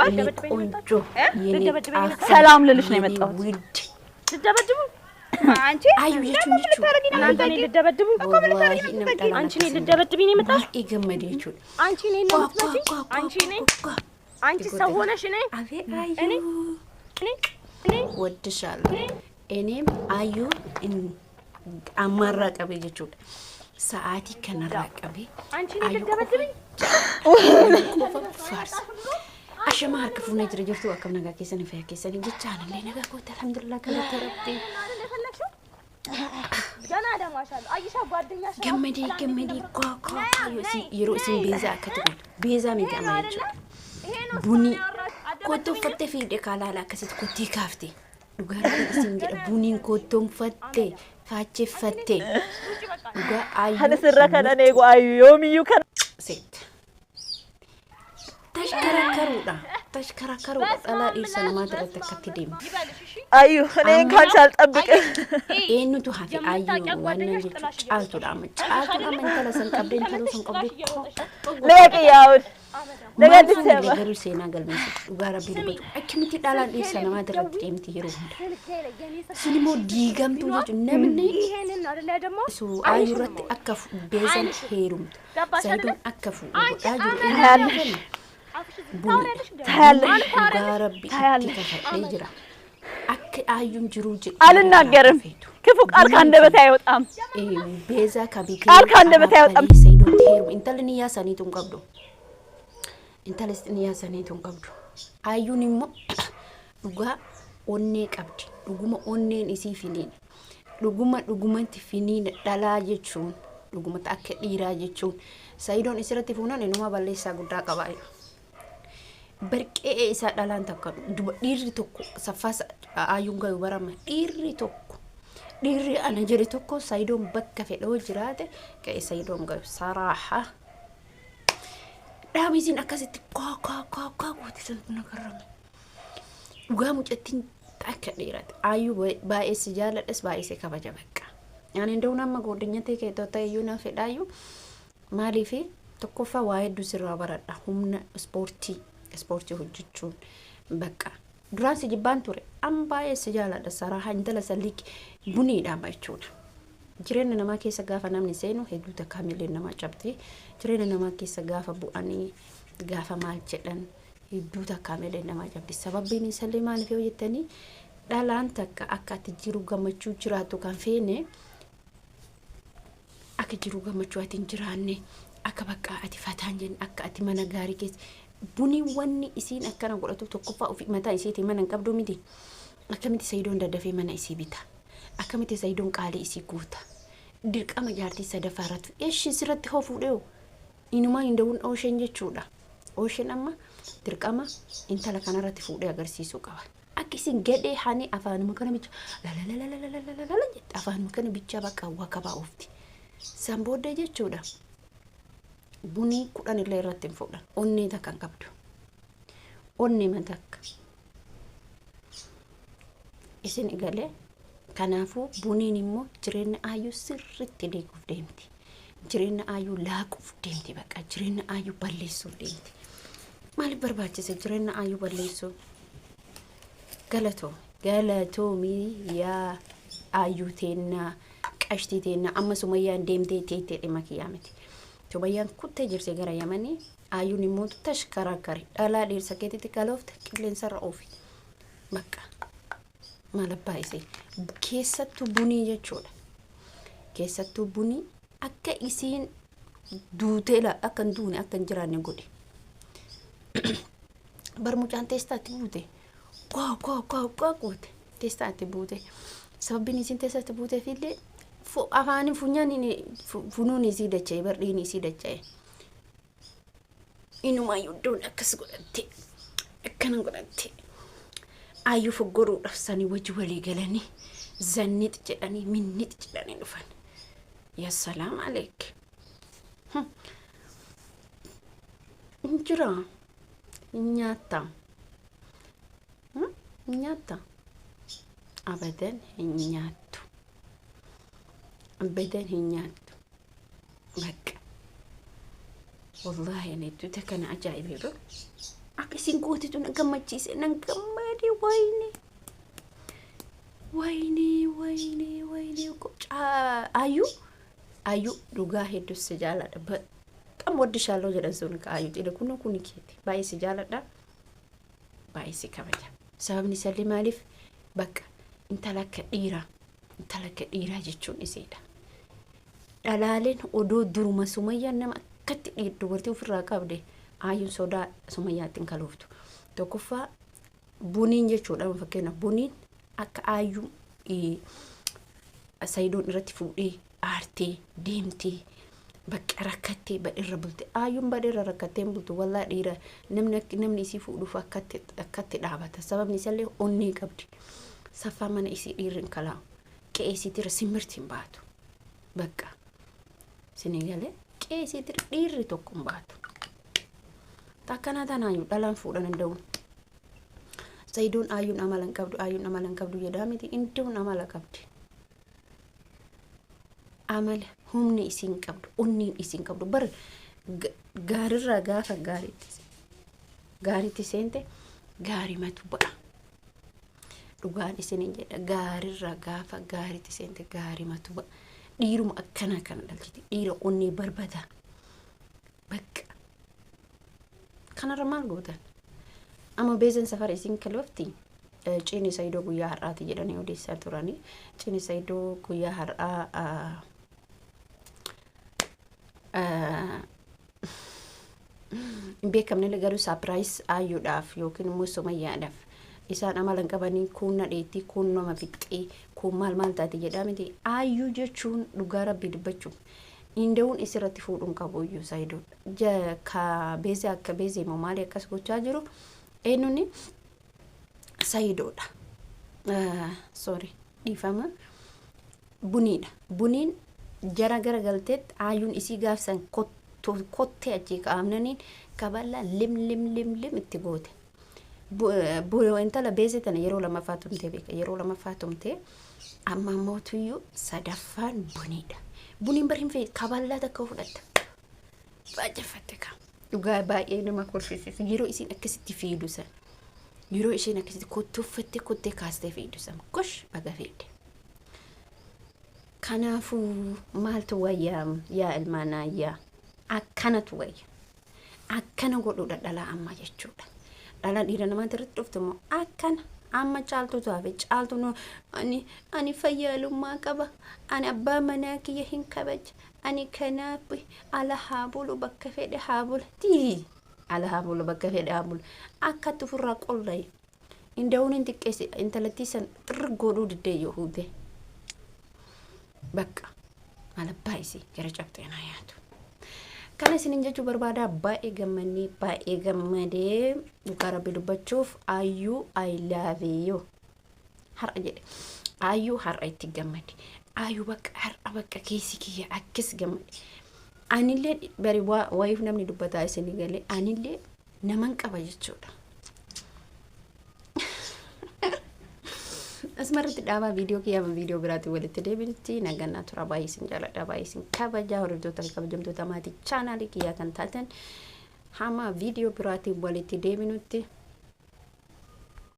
ቆንጆ ሰላም ልልሽ ነው የመጣሁት። ልደበድቡ አንቺ አዩ ልጅ እናንተ እኔ ልደበድቡ አንቺ እኔ ልደበድብኝ ነው የመጣሁት። ይገመደችው አንቺ እኔ ነው የምትመጪኝ? አንቺ ሰው ሆነሽ እኔ ወድሻለሁ። እኔም አዩ አማራቀበ ይችላል ሰዓቲ ከነራቀበ አንቺ እኔ ልደበድብኝ ፋርስ አሸማር ክፉና ድርጅቱ አከም ነገ ከሰን ፈያ ከሰን ይቻላል ለነገ ኮት አልሐምዱሊላህ ከለተረብቲ ገና ደማሻለሁ አይሻ ጓደኛሽ ገመዲ ኮኮ ይሮሲ ቤዛ ከተው ቤዛ ሚጋማይች ቡኒ ኮቶ ፈተ ፊደ ካላላ ከሰት ኮቲ ካፍቲ ዱጋራ ሲንጀ ቡኒን ኮቶም ፈተ ፋቼ ፈተ ዱጋ አዩ ሀለስረከነ ነይ አዩ ዮሚዩ ከ ሴት ተሽከራከሩ ጠላ ኢሰና ማድረግ ተከትደም አዩ እኔን ካንቺ አልጠብቅ ኤኑቱ ሀፊ አዩ ዋና ልጅ ጫልቱ መንተለሰን ቀብደን ተሉሰን ቀብደ ለቀያው ለገድሰማ ለገሩ ሴና ገልበስ ዱጋራ ቢልበቱ አክሚቲ ዳላ ኢሰና ማድረግ ደምቲ ይሩ ሲኒሞ ዲገምቱ ልጅ ነምን ይሄንን አይደለ ደግሞ ሱ አዩረት አከፉ ቤዘን ሄሩም ሳይዱን አከፉ አዩ ታያለሽ አዩም ጅሩጅ አልናገርም። ክፉ ቃል ካንደበቴ አይወጣም። ቤዛ ካቢክ ቃል ካንደበቴ አይወጣም። ሰይዶ ሄሩ እንተልንያ ሰኒቱን ቀብዶ እንተልስጥንያ ሰኒቱን ቀብዶ አዩንሞ ዱጋ ኦኔ ቀብዲ ዱጉማ ኦኔን ኢሲ ፊኒን ዱጉማንቲ ፊኒን ዳላ ጀቹን ዱጉማ ታከ ዲራ ጀቹን ሰይዶን እስረቲ ፉናን እንማ ባለሳ ጉዳ ቀባይ berqee isa dhalaan takka dhiirri tokko saffaasa aayuun gayu barama dhiirri ana jedhe tokko saydoon bakka fedhoo jiraate ka'e saydoon gayu saraaha dhaabisiin akkasitti kaa gootisan nagarrame dhugaa mucattiin akka dhiirate aayuu baay'ee si jaaladhes baay'ee si kabaja bakka ani ndoo nama godinyaa ta'e keessatti ayyuu na fedhaayyuu maaliif tokkoffaa waa hedduu sirraa baradha humna ispoortii hojjechuun bakka duraan si jibbaan ture ambaayee si jaaladha saraaha intala saliik buniidhaan baay'chuudha jireenya namaa keessa gaafa namni seenu hedduu takkaamilee namaa cabdi jireenya namaa keessa gaafa bu'anii gaafa maal jedhan hedduu takkaamilee namaa cabdi sababbiin isallee maaliif yoo jettanii dhalaan takka akka ati jiru gammachuu jiraatu kan feene akka jiru gammachuu ati hin jiraanne akka bakka ati fataan jenn akka ati mana gaarii keessa buni wanni isiin akkana godhatu tokkoffaa ofii mataa isiitii mana qabdu miti akkamiti saydoon daddafee mana isii bita akkamiti saydoon qaalii isii guuta dirqama jaartii sadaffaarratti eeshi sirratti hofuudheo inumaa hindawun ooshen jechuudha ooshen amma dirqama intala kanarratti fuudhee agarsiisuu qaba akkisiin gadhee hani afaanuma kana bicha lalalalalalala jette afaanuma kana bicha bakka wakabaa ofti sambooddee jechuudha buni kudhan illee irratti hin fuudhan onnee takkan qabdu onnee matakka isin igalee kanaafuu buniin immoo jireenya aayuu sirriitti deeguuf deemti jireenya aayuu laaquuf deemti bakka jireenya aayuu balleessuuf deemti maaliif barbaachise jireenya aayuu balleessuu galatoomi yaa aayuu teennaa qashtii teennaa amma sumayyaan deemtee teettee dhima kiyyaa miti Tobayaan kuttee jirse gara Yamanii aayuun immoo tashkaraakari dhalaa dhiirsa keetitti galooft qilleensa irra oofi bakka maal abbaa isee keessattuu bunii jechuudha keessattuu bunii akka isiin duuteela akka hin duune akka hin jiraanne godhe barmucaan teestaatti buute kaa goote teestaatti buute sababbiin isiin teestaatti buuteef illee afaan funyaan funuun isii dacha'e bardhiin isii dacha'e inuma yuddoon akkas godhatte akkana godhatte ayyuu foggoruudhaaf sanii wajji walii galanii zannit jedhanii minnit jedhanii dhufan yaa salaam aleek injira nyaata abadan nyaatu بدن هنيات بك والله أنا تتكن عجائب akkasiin gootitu na gammachiise nan gammade wayne Ayuu dhugaa hedduu si jaaladha baqam waddishaaloo jedhan sun ka Ayuu jedhe kun keeti baay'ee si jaaladha baay'ee si kabaja sababni isallee maaliif bakka intala akka dhiiraa jechuun iseedha dhalaaleen odoo duruma Sumayyaan nama akkatti dubartii ofirraa qabde Ayuun sodaa Sumayyaattiin kaluuftu tokkoffaa buniin jechuudha fakkeenya buniin akka Ayuu Sayidoon irratti fuudhee aartee deemtee bakka rakkattee badheerra bulte Ayuun badheerra rakkattee bultu wallaa dhiira namni isii fuudhuuf akkatti dhaabata sababni isallee onnee qabdi saffaa mana isii dhiirri kalaa qe'ee isiitirra simirtiin baatu bakka sinigalee qe'ee isiitirra dhiirri tokko hin baatu takkanaa tanaayyuu dhalaan fuudhan danda'u Sayidoon Ayuun amalan qabdu jedhaa miti indiin amala qabdi amala humni isiin qabdu onniin isiin qabdu bar gaarirraa gaafa gaariitti seente gaarimatu ba'a dhugaan isiniin jedha gaarirraa gaafa gaariitti seente gaarimatu ba'a dhiiruma akkana kana dhalchiti dhiira onnee barbada bakka kanarra maal gootan amma beezeen safara isiin kalwafti ciini Sayidoo guyyaa har'aati jedhanii odeessaa turanii ciini Sayidoo guyyaa har'aa beekamne garuu saapiraayis Ayuudhaaf yookiin immoo Sumayyaadhaaf isaan amalan qabanii kun nadheetti kun nama fixxee kun maal taate jedhaa miti Ayuu jechuun dhugaa rabbii dubbachuun inda'uun isirratti fuudhuun qabu iyyuu Sayidoon ka beezee akka beezee moo maali akkas gochaa jiru eenyuuni Sayidoodha dhiifama buniin jara garagalteet Ayuun isii gaafsan kottee achii qaamnaniin kaballa lim itti goote intala beezee tana yeroo lammaffaa tumtee beeka yeroo lammaffaa tumtee amma mootuyyuu sadaffaan buniin bariin fee kaballaa takka fudhatta baajjafatte ka dhugaa baay'ee nama kolfisiisa yeroo isiin akkasitti fiidusan yeroo isheen akkasitti kottoffatte kottee kaastee fiidusan gosh baga fiidde kanaafuu maaltu wayyaa yaa ilmaanaayyaa akkanatu wayya akkana godhuudha dhalaa amma jechuudha dhalaa dhiira namaatti irratti dhuftumoo akkana amma caaltu taafe caaltu no ani fayyaalummaa qaba ani abbaa manaa kiyya hin kabaja ani kanaaf ala haabulu bakka fedhe haabula ala haabulu bakka fedhe haabula akka tufurraa qollaye inda'uun hin xiqqeesse intalattiisan xirri godhuu diddee yoo huute bakka mala baay'isii gara cabxeenaa yaatu kana isinin jechuu barbaada baay'ee gammadee dhugaa rabbi dubbachuuf Ayuu I love you har'a jedhe Ayuu har'a itti gammade Ayuu bakka keessi kiyya akkis gammade anillee bari waayif namni dubbataa isinii galee anillee naman qaba jechuudha asmarratti dhaabaa viidiyoo kiyyaama viidiyoo biraatti walitti deebinutti nagannaa tura baay'ee isin jaaladha baay'ee isin kabajaa hordoftoota kabajamtoota maatii chaanaalii kiyyaa kan taatan hama viidiyoo biraatti walitti deebinutti